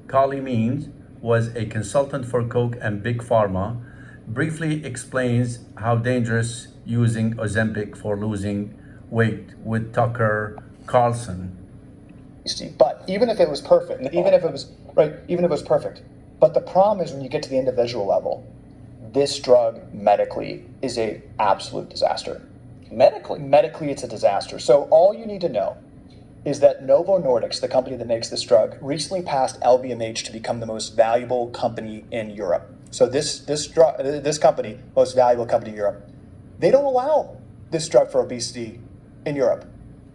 Carly Means was a consultant for Coke and Big Pharma, briefly explains how dangerous using Ozempic for losing weight with Tucker Carlson. But even if it was perfect, even if it was right, even if it was perfect, but the problem is when you get to the individual level, this drug medically is a absolute disaster. Medically, it's a disaster. So all you need to know is that Novo Nordisk, the company that makes this drug, recently passed LVMH to become the most valuable company in Europe. So this company, most valuable company in Europe, they don't allow this drug for obesity in Europe.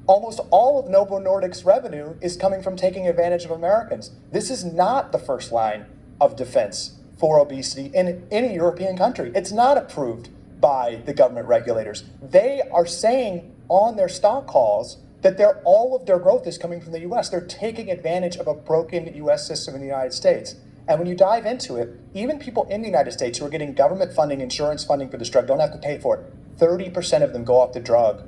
Almost all of Novo Nordisk's revenue is coming from taking advantage of Americans. This is not the first line of defense for obesity in any European country. It's not approved by the government regulators. They are saying on their stock calls that all of their growth is coming from the US. They're taking advantage of a broken US system in the United States. And when you dive into it, even people in the United States who are getting government funding, insurance funding for this drug don't have to pay for it. 30% of them go off the drug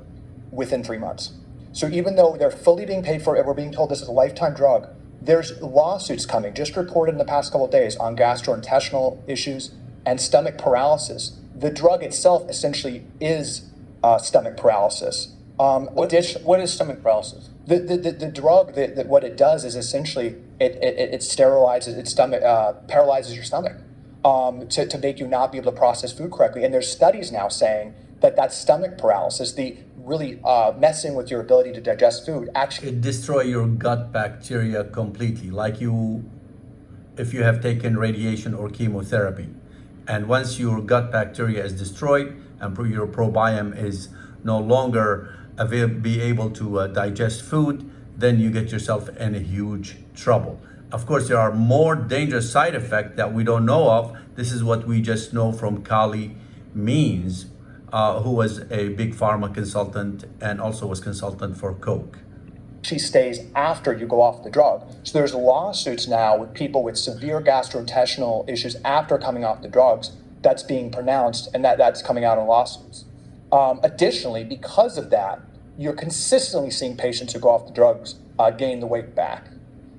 within 3 months. So even though they're fully being paid for it, we're being told this is a lifetime drug, there's lawsuits coming, just reported in the past couple of days, on gastrointestinal issues and stomach paralysis. The drug itself essentially is stomach paralysis. What is stomach paralysis? The drug, what it does is essentially it sterilizes its stomach, paralyzes your stomach to make you not be able to process food correctly. And there's studies now saying that stomach paralysis, the really messing with your ability to digest food, actually It destroys your gut bacteria completely, like if you have taken radiation or chemotherapy. And once your gut bacteria is destroyed and your probiome is no longer be able to digest food, then you get yourself in a huge trouble. Of course, there are more dangerous side effects that we don't know of. This is what we just know from Carly Means, who was a big pharma consultant and also was consultant for Coke. She stays after you go off the drug. So there's lawsuits now with people with severe gastrointestinal issues after coming off the drugs that's being pronounced, and that's coming out in lawsuits. Additionally, because of that, you're consistently seeing patients who go off the drugs gain the weight back.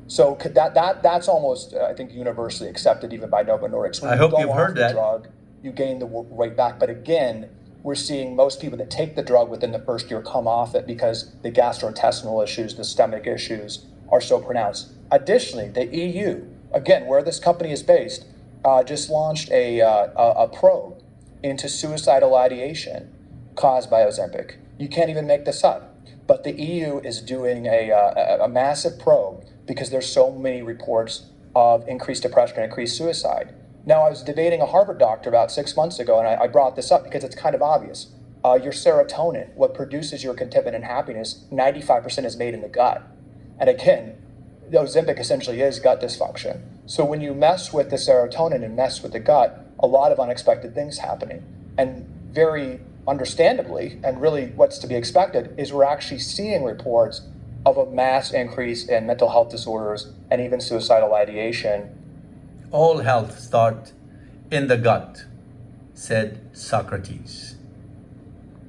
So that's almost, I think, universally accepted even by Novo Nordisk. I hope you've heard that. Drug, you gain the weight back. But again, we're seeing most people that take the drug within the first year come off it because the gastrointestinal issues, the stomach issues are so pronounced. Additionally, the EU, again, where this company is based, just launched a probe into suicidal ideation caused by Ozempic. You can't even make this up. But the EU is doing a massive probe because there's so many reports of increased depression and increased suicide. Now, I was debating a Harvard doctor about 6 months ago, and I brought this up because it's kind of obvious. Your serotonin, what produces your contentment and happiness, 95% is made in the gut. And again, Ozempic essentially is gut dysfunction. So when you mess with the serotonin and mess with the gut, a lot of unexpected things happening. And very understandably, and really what's to be expected, is we're actually seeing reports of a mass increase in mental health disorders and even suicidal ideation. All health starts in the gut, said Socrates.